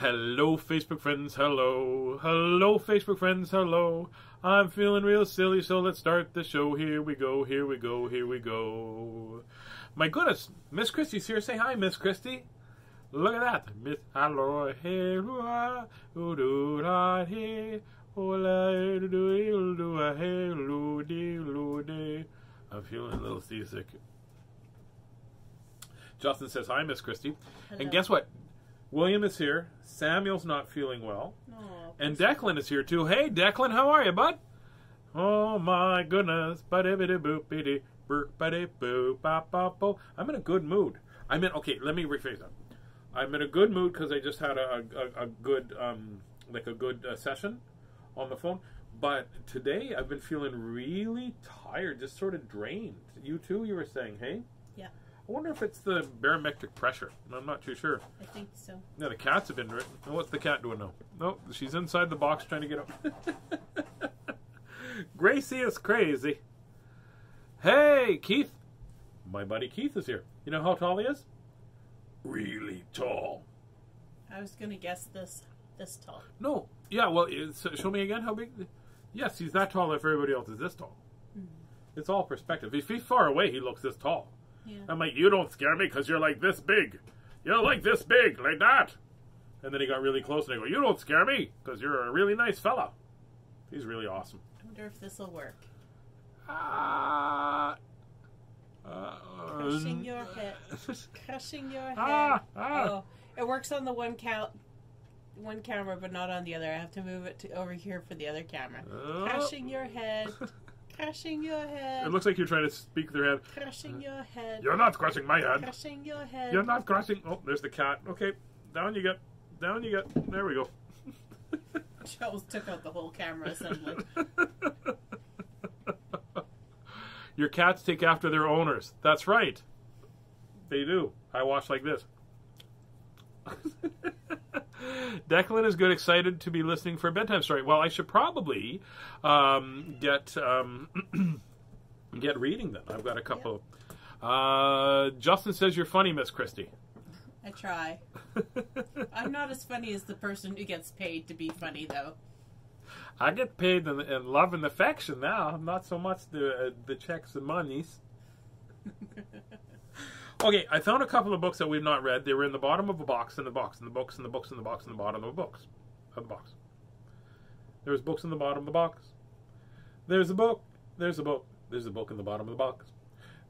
Hello, Facebook friends, hello. Hello, Facebook friends, hello. I'm feeling real silly, so let's start the show. Here we go, here we go, here we go. My goodness, Miss Christie's here. Say hi, Miss Christie. Look at that. Miss, hello, hey, hello, hey, I'm feeling a little seasick. Justin says hi, Miss Christie. Hello. And guess what? William is here. Samuel's not feeling well. Oh, and Declan is here too. Hey, Declan, how are you, bud? Oh my goodness. I'm in a good mood. Okay, let me rephrase that. I'm in a good mood because I just had a good session on the phone. But today I've been feeling really tired, just sort of drained. You too, you were saying, hey? Yeah. I wonder if it's the barometric pressure. I'm not too sure. I think so. Yeah, the cats have been written. What's the cat doing now? No, she's inside the box trying to get out. Gracie is crazy. Hey, Keith. My buddy Keith is here. You know how tall he is? Really tall. I was going to guess this tall. No. Yeah, well, show me again how big. Yes, he's that tall if everybody else is this tall. Mm. It's all perspective. If he's far away, he looks this tall. Yeah. I'm like, you don't scare me because you're like this big. You're like this big, like that. And then he got really close and I go, you don't scare me because you're a really nice fella. He's really awesome. I wonder if this will work. Crushing your head. Crushing your head. Oh, it works on the one camera, but not on the other. I have to move it over here for the other camera. Crushing your head. Crushing your head. It looks like you're trying to speak their head. Crushing your head. You're not crushing my head. Crushing your head. You're not crushing. Oh, there's the cat. Okay, down you get. Down you get. There we go. Charles took out the whole camera assembly. Your cats take after their owners. That's right. They do. I watch like this. Declan is good, excited to be listening for a bedtime story. Well, I should probably get reading then. I've got a couple. Yep. Justin says you're funny, Miss Christie. I try. I'm not as funny as the person who gets paid to be funny, though. I get paid in love and affection now, not so much the checks and monies. Okay, I found a couple of books that we've not read. They were in the bottom of a box, in the box, in the books, in the books, in the box, in the bottom of a box. There's books in the bottom of the box. There's a book. There's a book. There's a book in the bottom of the box.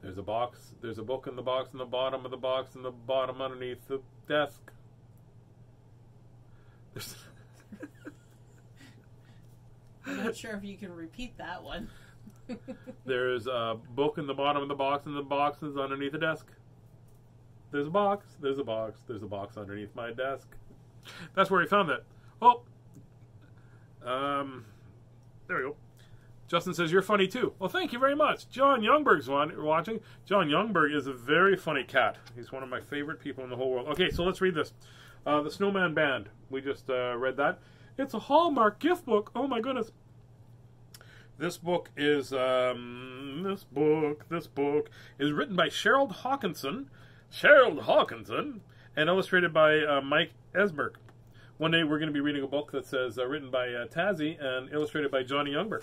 There's a box. There's a book in the box, in the bottom of the box, in the bottom underneath the desk. There's I'm not sure if you can repeat that one. There's a book in the bottom of the box, and the box is underneath the desk. There's a box. There's a box. There's a box underneath my desk. That's where he found that. Oh, there we go. Justin says you're funny too. Well, thank you very much. John Youngberg's watching. John Youngberg is a very funny cat. He's one of my favorite people in the whole world. Okay, so let's read this. The Snowman Band. We just read that. It's a Hallmark gift book. Oh my goodness. This book is this book is written by Cheryl Hawkinson, and illustrated by Mike Esberg. One day we're going to be reading a book that says written by Tazzy and illustrated by Johnny Youngberg.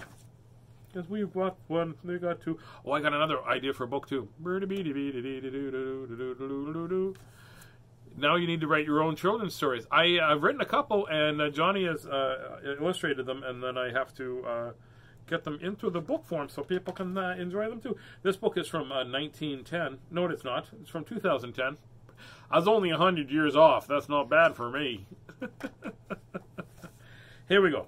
Because we've got one, they got two. Oh, I got another idea for a book too. Now you need to write your own children's stories. I've written a couple, and Johnny has illustrated them, and then I have to get them into the book form so people can enjoy them too. This book is from 1910. No, it's not. It's from 2010. I was only 100 years off. That's not bad for me. Here we go.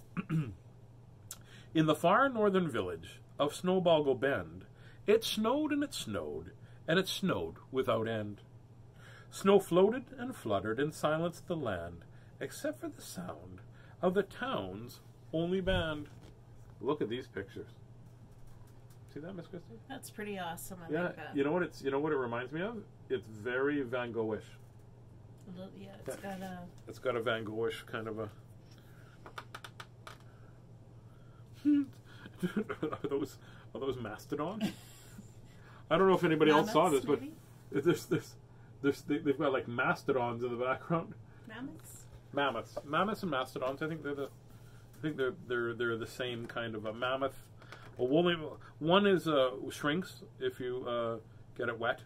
In the far northern village of Snowboggle Bend, it snowed and it snowed, and it snowed without end. Snow floated and fluttered and silenced the land, except for the sound of the town's only band. Look at these pictures. See that, Miss Christie? That's pretty awesome. I yeah, like that. You know what it reminds me of? It's very Van Gogh-ish. Yeah, it's got a Van Gogh-ish kind of a. Are those mastodons? I don't know if anybody else saw this, maybe? but they've got like mastodons in the background. Mammoths? Mammoths. Mammoths and mastodons. I think they're the same kind of a mammoth. A woolly one is shrinks if you get it wet,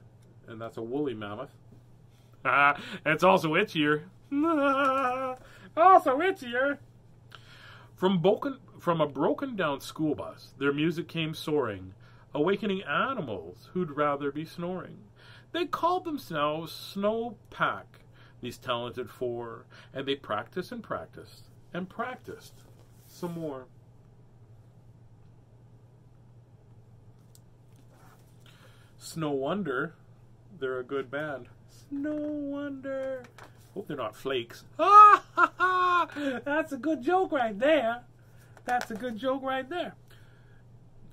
and that's a woolly mammoth. It's also itchier. Also itchier. From a broken down school bus, their music came soaring, awakening animals who'd rather be snoring. They called themselves Snowpack, these talented four, and they practiced and practiced and practiced some more. Snow Wonder, they're a good band. Snow Wonder. Hope they're not flakes. Ah, ha, ha. That's a good joke right there. That's a good joke right there.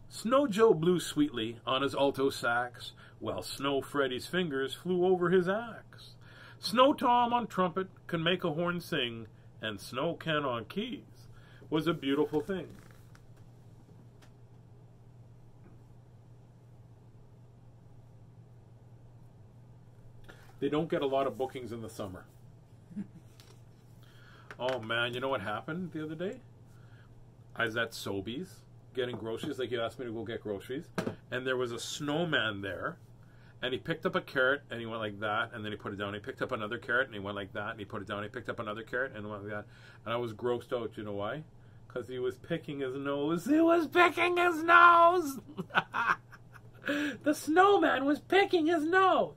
Snow Joe blew sweetly on his alto sax, while Snow Freddy's fingers flew over his axe. Snow Tom on trumpet can make a horn sing, and Snow Ken on keys was a beautiful thing. They don't get a lot of bookings in the summer. Oh man, you know what happened the other day? I was at Sobeys getting groceries, like you asked me to go get groceries, and there was a snowman there, and he picked up a carrot and he went like that, and then he put it down. He picked up another carrot and he went like that, and he put it down. He picked up another carrot and went like that, and I was grossed out. You know why? Because he was picking his nose. He was picking his nose. The snowman was picking his nose.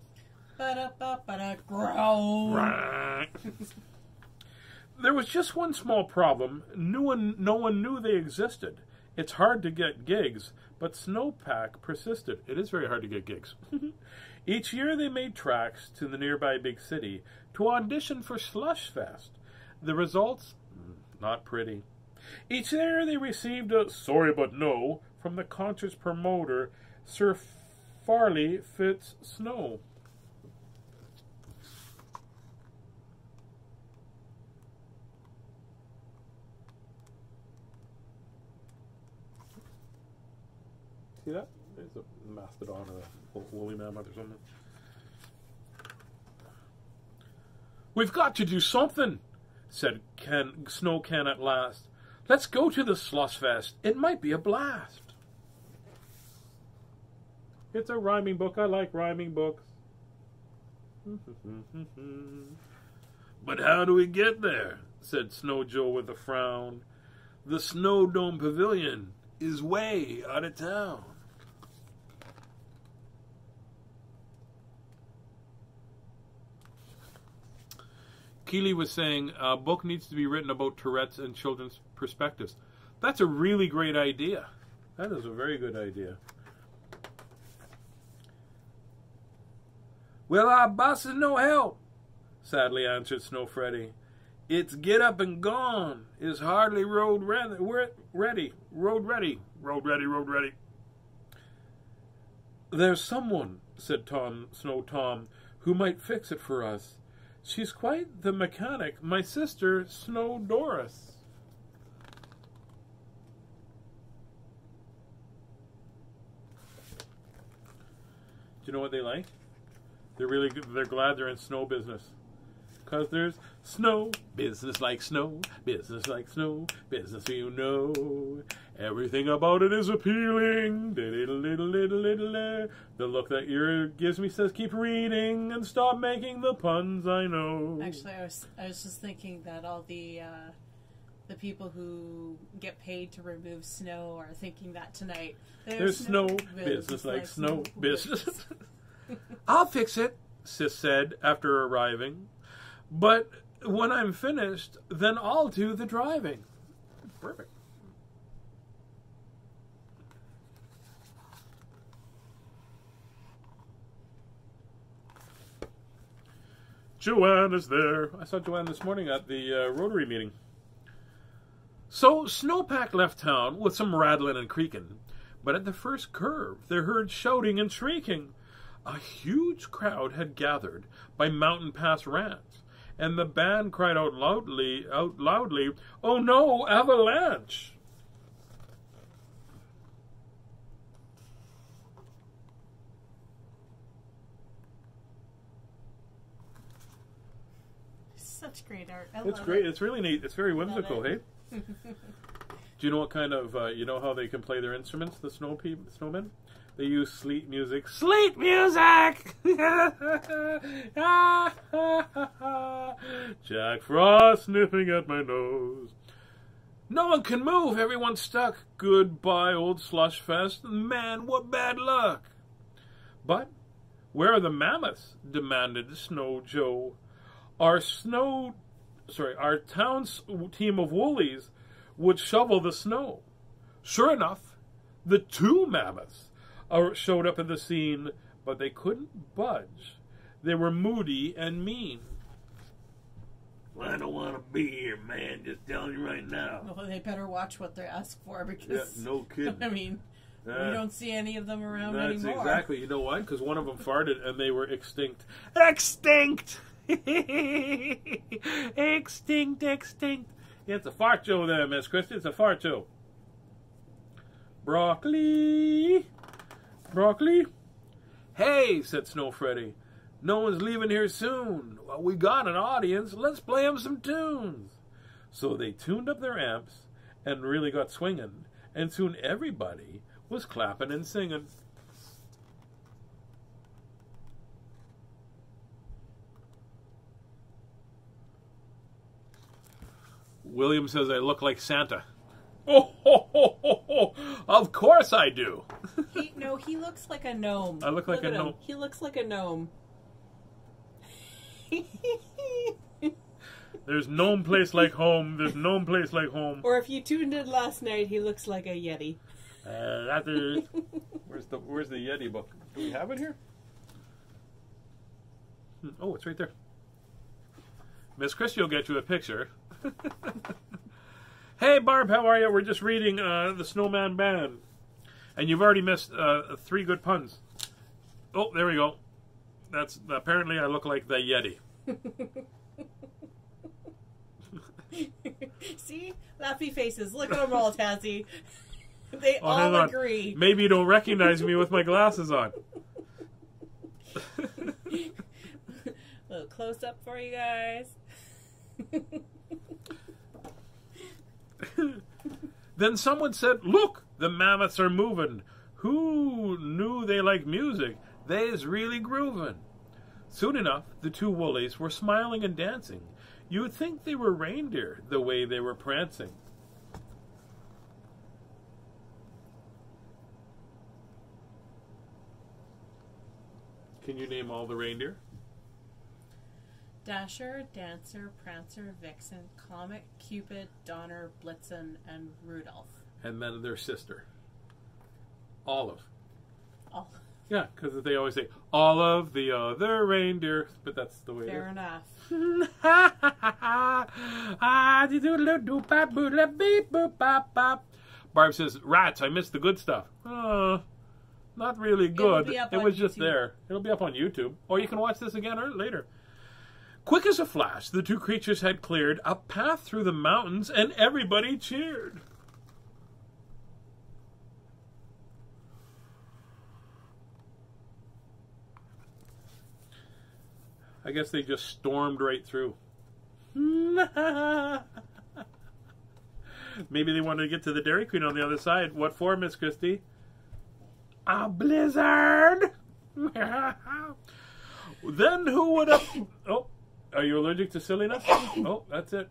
Growl. There was just one small problem. No one knew they existed. It's hard to get gigs, but Snowpack persisted. It is very hard to get gigs. Each year they made tracks to the nearby big city to audition for Slush Fest. The results? Not pretty. Each year they received a sorry but no from the concert's promoter, Sir Farley Fitz Snow. See that? There's a mastodon or a woolly mammoth or something. We've got to do something, said Snow Ken at last. Let's go to the Slush Fest. It might be a blast. It's a rhyming book. I like rhyming books. But how do we get there? Said Snow Joe with a frown. The Snow Dome Pavilion is way out of town. Keeley was saying a book needs to be written about Tourette's and children's perspectives. That's a really great idea. That is a very good idea. Well, our boss is no help, sadly answered Snow Freddy. It's get up and gone is hardly road ready. There's someone, said Snow Tom, who might fix it for us. She's quite the mechanic, my sister, Snow Doris. Do you know what they like? They're really good. They're glad they're in snow business. Because there's snow, business like snow, business like snow, business you know. Everything about it is appealing. The look that ear gives me says keep reading and stop making the puns I know. Actually, I was just thinking that all the people who get paid to remove snow are thinking that tonight. There's snow, business like snow, business. I'll fix it, Sis said after arriving. But when I'm finished, then I'll do the driving. Perfect. Joanne is there. I saw Joanne this morning at the Rotary meeting. So Snowpack left town with some rattling and creaking, but at the first curve they heard shouting and shrieking. A huge crowd had gathered by Mountain Pass Ranch, and the band cried out loudly, "Oh no, avalanche!" such great art. I It's love great. it. It's really neat. It's very whimsical, hey? it. Do you know what kind of, you know how they can play their instruments, the snowmen? They use sleet music. Sleet music! Jack Frost sniffing at my nose. No one can move, everyone's stuck. Goodbye, old slush fest. Man, what bad luck. But where are the mammoths? Demanded Snow Joe. Our town's team of woolies would shovel the snow. Sure enough, the 2 mammoths showed up at the scene, but they couldn't budge. They were moody and mean. Well, I don't want to be here, man. Just telling you right now. Well, they better watch what they ask for because... Yeah, no kidding. I mean, we don't see any of them around that's anymore. Exactly. You know why? Because one of them farted and they were extinct. Extinct! Extinct, extinct. Yeah, it's a fart show there, Miss Christie. It's a fart show. Broccoli. Broccoli. Hey, said Snow Freddy. No one's leaving here soon. Well, we got an audience. Let's play them some tunes. So they tuned up their amps and really got swinging. And soon everybody was clapping and singing. William says I look like Santa. Oh, ho, ho, ho, ho. Of course I do. He looks like a gnome. I look like a gnome. He looks like a gnome. There's no place like home. There's no place like home. Or if you tuned in last night, he looks like a Yeti. Where's the Yeti book? Do we have it here? Oh, it's right there. Miss Christie will get you a picture. Hey, Barb, how are you? We're just reading the Snowman Band. And you've already missed 3 good puns. Oh, there we go. That's apparently I look like the Yeti. See? Laughy faces. Look at them all, Tazzy. They all agree. Maybe you don't recognize me with my glasses on. A little close up for you guys. Then someone said, look, the mammoths are moving. Who knew they liked music? They's really grooving. Soon enough, the 2 woolies were smiling and dancing. You would think they were reindeer, the way they were prancing. Can you name all the reindeer? Dasher, Dancer, Prancer, Vixen, Comet, Cupid, Donner, Blitzen, and Rudolph. And then their sister. Olive. Olive. Yeah, because they always say, all of the other reindeer. But that's the way Fair enough. Barb says, rats, I missed the good stuff. Not really good. It was just there. It'll be up on YouTube. Or you can watch this again or later. Quick as a flash, the 2 creatures had cleared a path through the mountains, and everybody cheered. I guess they just stormed right through. Maybe they wanted to get to the Dairy Queen on the other side. What for, Miss Christie? A blizzard! Then who would have... Oh, are you allergic to silliness? Oh, that's it.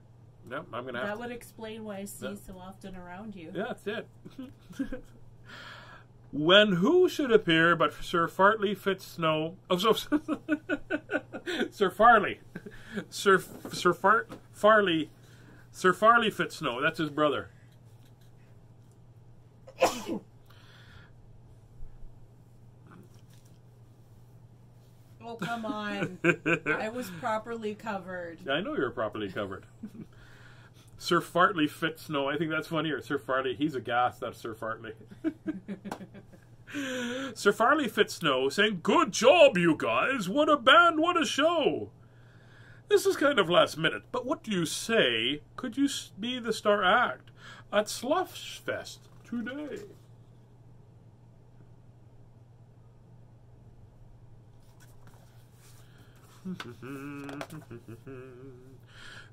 No, I'm going to have That would explain why I see so often around you. Yeah, that's it. When who should appear but Sir Fartley Fitzsnow... Oh, so... Sir Farley. Sir Farley Fitzsnow. That's his brother. Oh, come on. I was properly covered. I know you're properly covered. Sir Fartley Fitzsnow. I think that's funnier. Sir Farley. He's a gas. That's Sir Fartley. Sir Farley Fitzsnow saying, good job, you guys. What a band. What a show. This is kind of last minute, but what do you say? Could you be the star act at Slushfest today?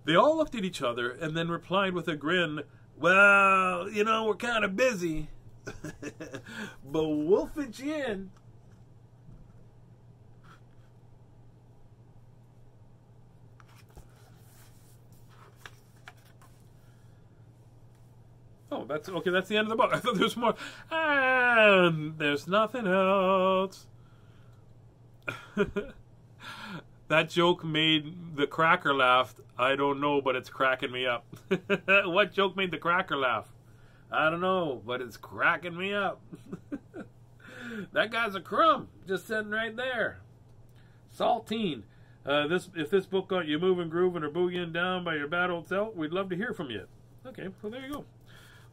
They all looked at each other and then replied with a grin, "Well, you know, we're kind of busy, but we'll fit you in." Oh, that's okay. That's the end of the book. I thought there was more. And there's nothing else. That joke made the cracker laugh. I don't know, but it's cracking me up. What joke made the cracker laugh? I don't know, but it's cracking me up. That guy's a crumb, just sitting right there. Saltine. If this book got you moving, grooving, or boogieing down by your bad old self, we'd love to hear from you. Okay, well there you go.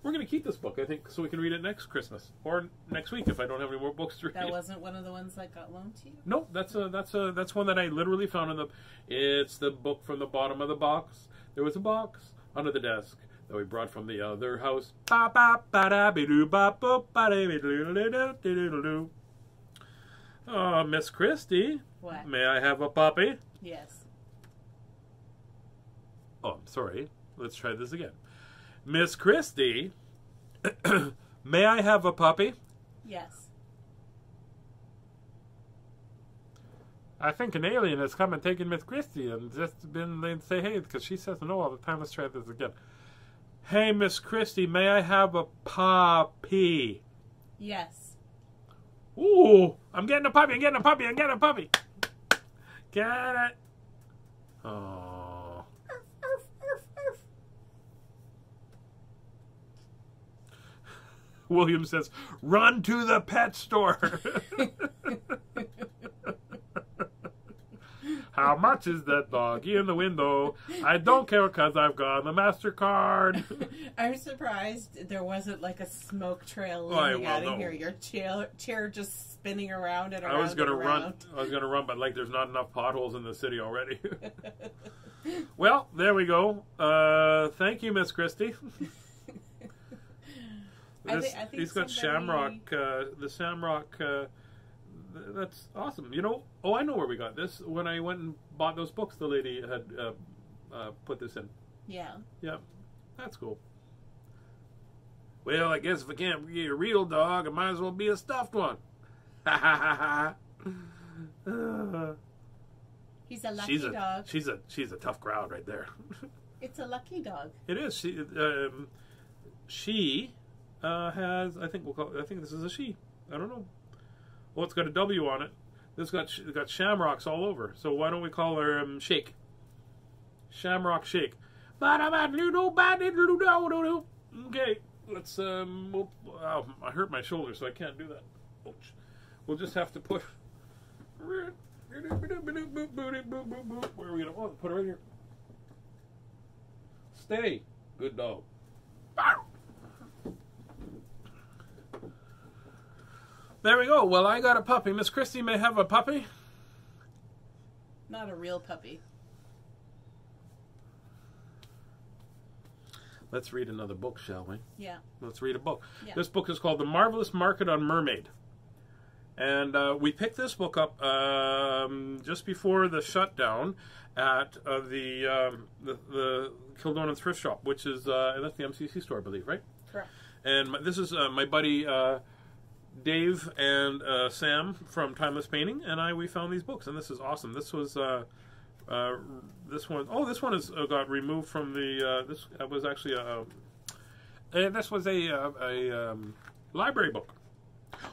We're going to keep this book, I think, so we can read it next Christmas or next week if I don't have any more books to read. That wasn't one of the ones that got loaned to you? No, that's one that I literally found in the. It's the book from the bottom of the box. There was a box under the desk that we brought from the other house. Oh, Miss Christie. What? May I have a puppy? Yes. Oh, I'm sorry. Let's try this again. Miss Christie, may I have a puppy? Yes. I think an alien has come and taken Miss Christie and just been and say hey because she says no all the time. Let's try this again. Hey, Miss Christie, may I have a puppy? Yes. Ooh, I'm getting a puppy. I'm getting a puppy. I'm getting a puppy. Get it? Oh. William says, "Run to the pet store." How much is that doggy in the window? I don't care because I've got the MasterCard. I'm surprised there wasn't like a smoke trail leading out of here. Your chair just spinning around and around. I was gonna run, but like there's not enough potholes in the city already. Well, there we go. Thank you, Miss Christie. I think he's got Shamrock. The Shamrock. That's awesome. You know. Oh, I know where we got this. When I went and bought those books, the lady had put this in. Yeah. Yeah, that's cool. Well, I guess if I can't be a real dog, I might as well be a stuffed one. Ha ha ha ha. He's a lucky dog. She's a tough crowd right there. It's a lucky dog. It is. She has. I think this is a she. I don't know. Well, it's got a W on it. This got shamrocks all over. So why don't we call her Shake? Shamrock Shake. Okay, let's. I hurt my shoulder, so I can't do that. We'll just have to push. Where are we gonna? Oh, put her right here. Stay, good dog. There we go. Well, I got a puppy. Miss Christie may have a puppy. Not a real puppy. Let's read another book, shall we? Yeah. Let's read a book. Yeah. This book is called The Marvelous Market on Mermaid. And we picked this book up just before the shutdown at the Kildonan Thrift Shop, which is, that's the MCC store, I believe, right? Correct. And this is my buddy Dave and Sam from Timeless Painting, and we found these books, and this is awesome. This was this one. Oh, this one is got removed from the. This was actually this was a library book.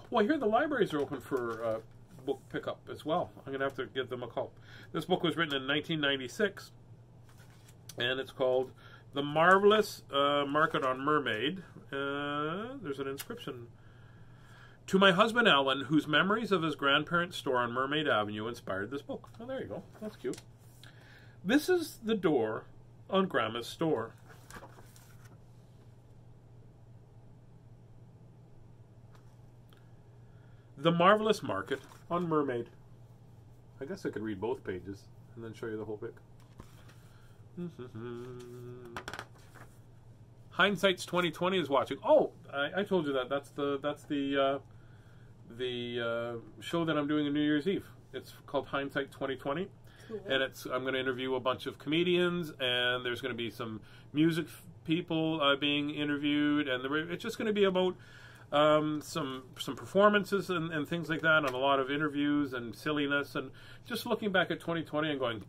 Well, here the libraries are open for book pickup as well. I'm gonna have to give them a call. This book was written in 1996, and it's called The Marvelous Market on Mermaid. There's an inscription. To my husband Alan, whose memories of his grandparents' store on Mermaid Avenue inspired this book. Oh, there you go. That's cute. This is the door on Grandma's store. The Marvelous Market on Mermaid. I guess I could read both pages and then show you the whole book. Hindsight's 2020 is watching. Oh, I told you that. That's the show that I'm doing on New Year's Eve. It's called Hindsight 2020. Cool. And I'm going to interview a bunch of comedians, and there's going to be some music people being interviewed, and it's just going to be about some performances and things like that, and a lot of interviews and silliness, and just looking back at 2020 and going.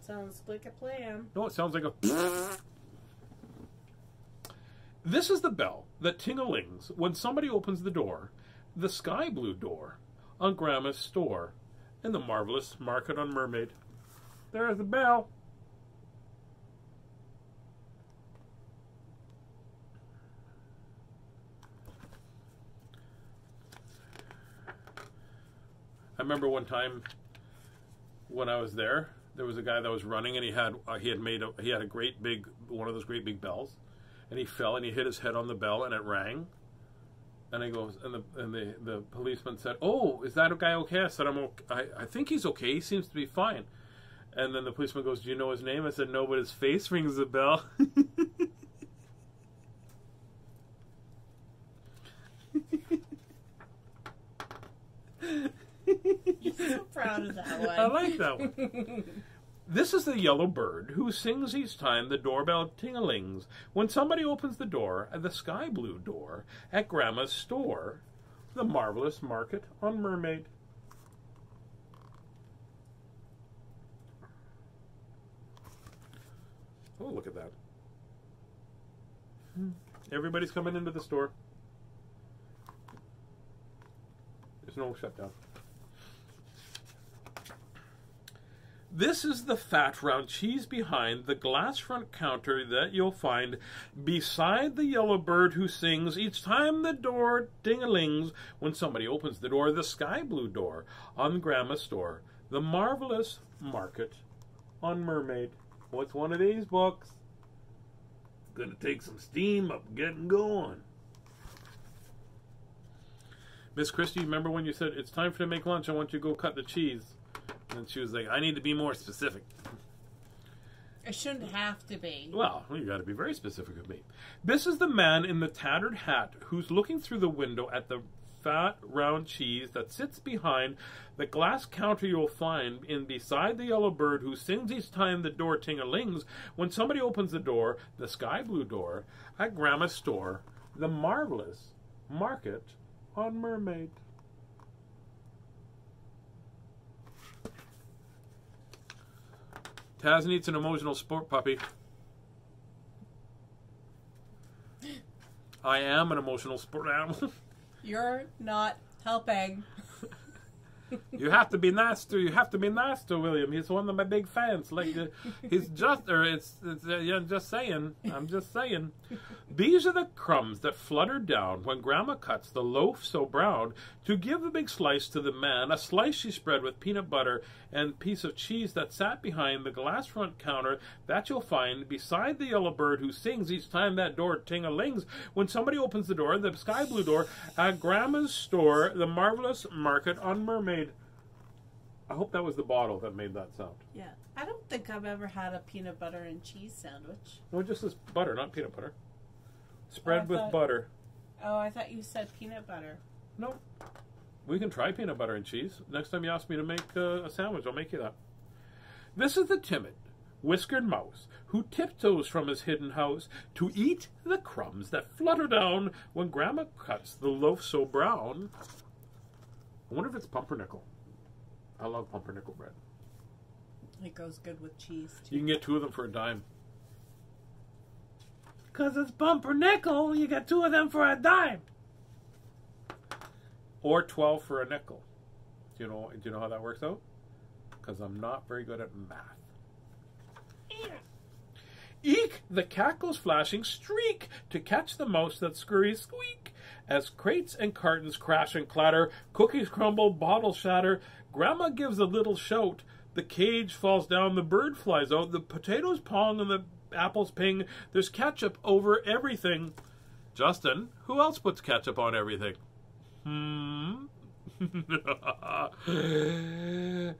Sounds like a plan. No, it sounds like a. This is the bell that ting-a-lings when somebody opens the door, the sky blue door, on Grandma's store, in the marvelous market on Mermaid. There's the bell. I remember one time when I was there was a guy that was running, and he had a great big one of those great big bells, and he fell and he hit his head on the bell and it rang, and he goes and the policeman said, "Oh, is that guy okay?" I said, "I'm okay. I think he's okay. He seems to be fine." And then the policeman goes, "Do you know his name?" I said, "No, but his face rings the bell." You're so proud of that one. I like that one. This is the yellow bird who sings each time the doorbell ting-a-lings when somebody opens the door at the sky blue door at Grandma's store, the marvelous market on Mermaid. Oh, look at that. Everybody's coming into the store. There's no shutdown. This is the fat round cheese behind the glass front counter that you'll find beside the yellow bird who sings each time the door ding-a-lings when somebody opens the door, the sky blue door on Grandma's store, the marvelous market on Mermaid. What's one of these books? Gonna take some steam up and getting going. Miss Christie, remember when you said, "It's time for you to make lunch, I want you to go cut the cheese"? And she was like, "I need to be more specific." It shouldn't have to be. Well, you got to be very specific with me. This is the man in the tattered hat who's looking through the window at the fat, round cheese that sits behind the glass counter you'll find in beside the yellow bird who sings each time the door ting-a-lings when somebody opens the door, the sky blue door, at Grandma's store, the marvelous market on Mermaid. Taz needs an emotional sport puppy. I am an emotional sport animal. You're not helping. You have to be nice to William. He's one of my big fans. Like he's just, or I'm just saying. I'm just saying. These are the crumbs that flutter down when Grandma cuts the loaf so brown to give a big slice to the man. A slice she spread with peanut butter and piece of cheese that sat behind the glass front counter that you'll find beside the yellow bird who sings each time that door ting-a-lings when somebody opens the door, the sky blue door at Grandma's store, the marvelous market on Mermaid. I hope that was the bottle that made that sound. Yeah. I don't think I've ever had a peanut butter and cheese sandwich. No, just this butter, not peanut butter. Spread with butter. Oh, I thought you said peanut butter. No. We can try peanut butter and cheese. Next time you ask me to make a sandwich, I'll make you that. This is the timid, whiskered mouse who tiptoes from his hidden house to eat the crumbs that flutter down when Grandma cuts the loaf so brown. I wonder if it's pumpernickel. I love pumpernickel bread. It goes good with cheese, too. You can get 2 of them for a dime. Because it's pumpernickel, you get 2 of them for a dime. Or 12 for a nickel. Do you know how that works out? Because I'm not very good at math. Eek! The cackles flashing streak to catch the mouse that scurries squeak. As crates and cartons crash and clatter, cookies crumble, bottles shatter, Grandma gives a little shout. The cage falls down, the bird flies out, the potatoes pong and the apples ping. There's ketchup over everything. Justin, who else puts ketchup on everything?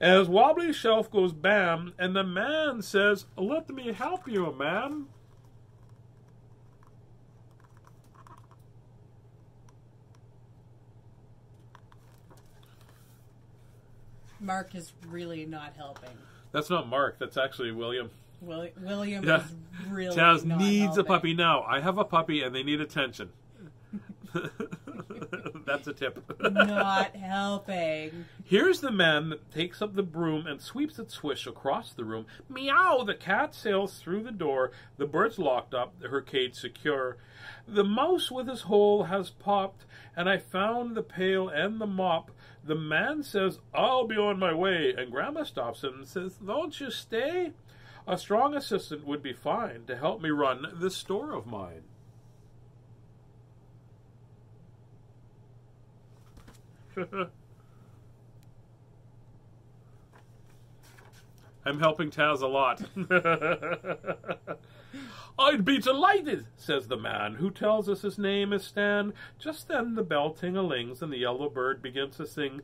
As wobbly shelf goes bam, and the man says, "Let me help you, ma'am." Mark is really not helping. That's not Mark. That's actually William. William Yeah. is really Taz not needs helping. a puppy now. I have a puppy and they need attention. That's a tip. Not helping. Here's the man that takes up the broom and sweeps its swish across the room. Meow! The cat sails through the door. The bird's locked up, her cage secure. The mouse with his hole has popped, and I found the pail and the mop. The man says, I'll be on my way. And Grandma stops him and says, don't you stay? A strong assistant would be fine to help me run this store of mine. I'm helping Taz a lot. I'd be delighted, says the man, who tells us his name is Stan. Just then the bell ting-a-lings and the yellow bird begins to sing.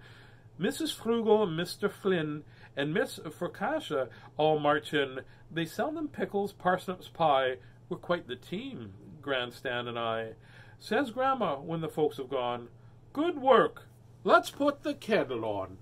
Mrs. Frugal and Mr. Flynn and Miss Fracassia all march in. They sell them pickles, parsnips, pie. We're quite the team, Grandstand and I. Says Grandma when the folks have gone, good work. Let's put the kettle on.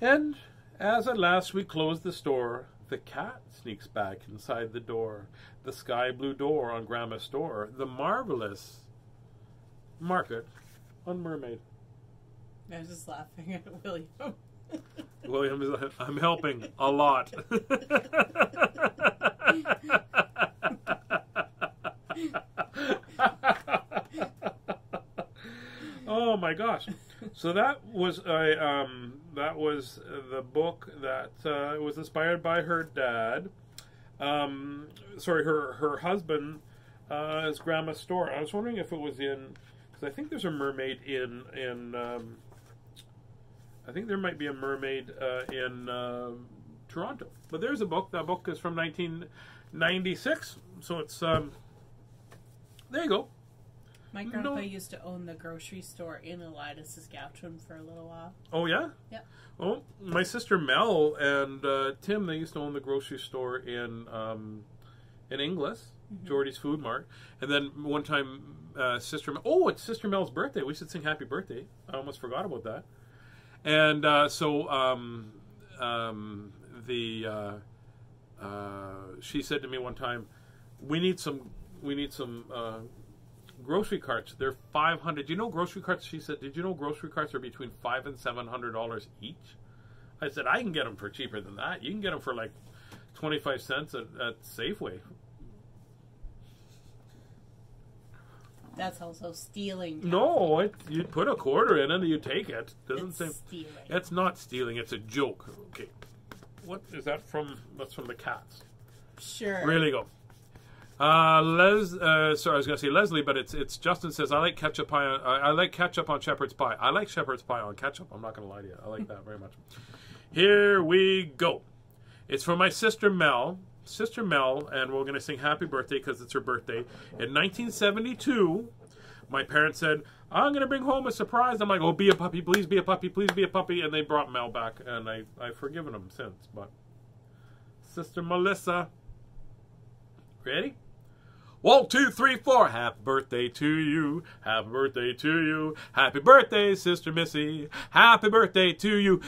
And as at last we close the store, the cat sneaks back inside the door. The sky blue door on Grandma's store. The marvelous market on Mermaid. I was just laughing at William. William is, I'm helping a lot. Oh my gosh! So that was the book that was inspired by her dad. Sorry, her husband. Is Grandma's store. I was wondering if it was in, because I think there's a mermaid in. I think there might be a mermaid in Toronto. But there's a book. That book is from 1996. So it's there you go. My grandpa used to own the grocery store in Elida, Saskatchewan for a little while. Oh, yeah? Yeah. Well, my sister Mel and Tim, they used to own the grocery store in Inglis, Geordie's Food Mart. And then one time, it's Sister Mel's birthday. We should sing happy birthday. I almost forgot about that. And she said to me one time, we need some grocery carts. They're $500. Do you know grocery carts? She said, did you know grocery carts are between $500 and $700 each? I said, I can get them for cheaper than that. You can get them for like 25 cents at Safeway. That's also stealing. No, you put a quarter in and you take it. Doesn't say stealing. It's not stealing. It's a joke. Okay, what is that from? That's from the cats. Sure. Really go. Sorry, I was going to say Leslie, but it's Justin says, I like ketchup pie. I like ketchup on shepherd's pie. I like shepherd's pie on ketchup. I'm not going to lie to you. I like that very much. Here we go. It's from my sister Mel. And we're going to sing happy birthday because it's her birthday. In 1972, my parents said, I'm going to bring home a surprise. I'm like, oh, be a puppy. Please be a puppy. Please be a puppy. And they brought Mel back, and I've forgiven them since. But Sister Melissa. Ready? 1, 2, 3, 4. Happy birthday to you. Happy birthday to you. Happy birthday, Sister Missy. Happy birthday to you.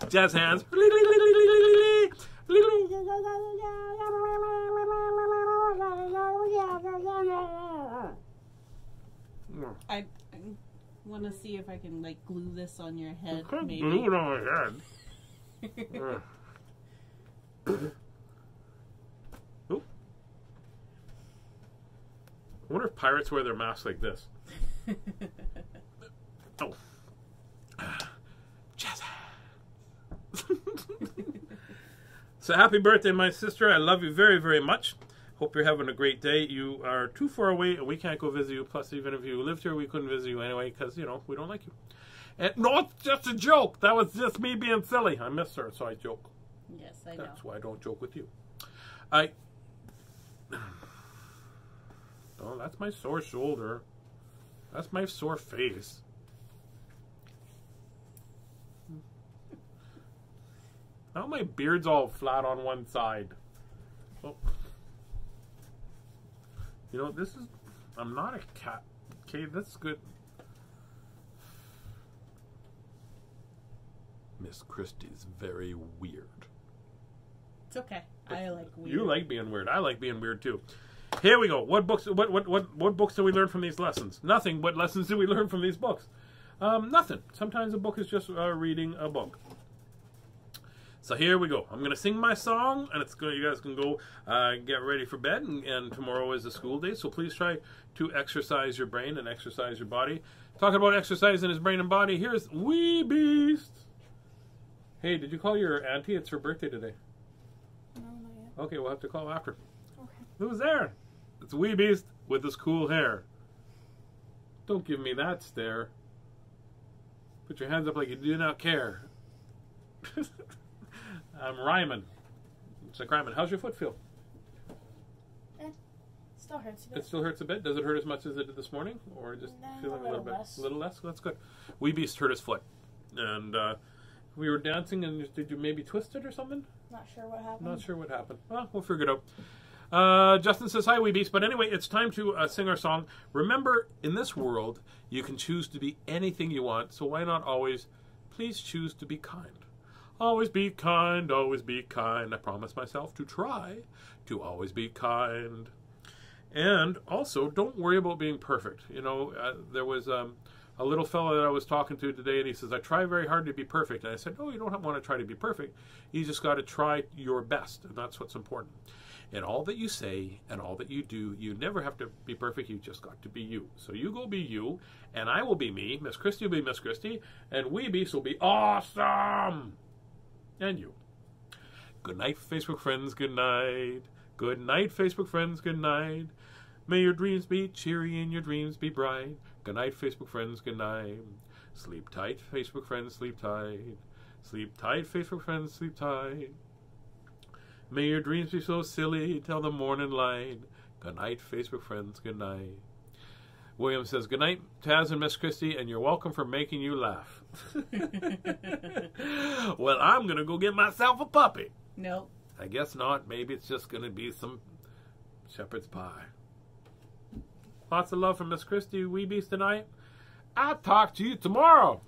Jazz hands. I want to see if I can like glue this on your head. Maybe. Glue it on my head. Oh. I wonder if pirates wear their masks like this. Oh. Jazz. So happy birthday, my sister. I love you very, very much. Hope you're having a great day. You are too far away, and we can't go visit you. Plus, even if you lived here, we couldn't visit you anyway because, you know, we don't like you. And no, it's just a joke. That was just me being silly. I miss her, so I joke. Yes, I know. That's why I don't joke with you. Oh, that's my sore shoulder. That's my sore face. Now my beard's all flat on one side. Oh. You know, this is... I'm not a cat. Okay, that's good. Miss Christie's very weird. It's okay. I like weird. You like being weird. I like being weird too. Here we go. What books? What books do we learn from these lessons? Nothing. What lessons do we learn from these books? Nothing. Sometimes a book is just reading a book. So here we go. I'm going to sing my song, and it's going. You guys can go get ready for bed, and tomorrow is a school day. So please try to exercise your brain and exercise your body. Talking about exercising his brain and body, here's Wee Beast. Hey, did you call your auntie? It's her birthday today. No, not yet. Okay, we'll have to call after. Okay. Who's there? It's Wee Beast with his cool hair. Don't give me that stare. Put your hands up like you do not care. I'm rhyming. It's like rhyming. How's your foot feel? Still hurts a bit. It still hurts a bit. Does it hurt as much as it did this morning, or just feeling a little bit? Less. A little less. That's good. Wee Beast hurt his foot, and we were dancing. And did you maybe twist it or something? Not sure what happened. Not sure what happened. Well, we'll figure it out. Justin says, hi, Wee Beast. But anyway, it's time to sing our song. Remember, in this world, you can choose to be anything you want, so why not always, please choose to be kind. Always be kind, always be kind. I promise myself to try to always be kind. And also, don't worry about being perfect. You know, there was a little fellow that I was talking to today, and he says, I try very hard to be perfect. And I said, no, you don't want to try to be perfect. You just got to try your best, and that's what's important. In all that you say and all that you do, you never have to be perfect. You just got to be you. So you go be you, and I will be me. Miss Christie will be Miss Christie, and Wee Beast will be awesome. And you. Good night, Facebook friends. Good night. Good night, Facebook friends. Good night. May your dreams be cheery and your dreams be bright. Good night, Facebook friends. Good night. Sleep tight, Facebook friends. Sleep tight. Sleep tight, Facebook friends. Sleep tight. May your dreams be so silly till the morning light. Good night, Facebook friends. Good night. William says, good night, Taz and Miss Christie, and you're welcome for making you laugh. Well, I'm going to go get myself a puppy. Nope. I guess not. Maybe it's just going to be some shepherd's pie. Lots of love from Miss Christie, Wee Beast tonight. I'll talk to you tomorrow.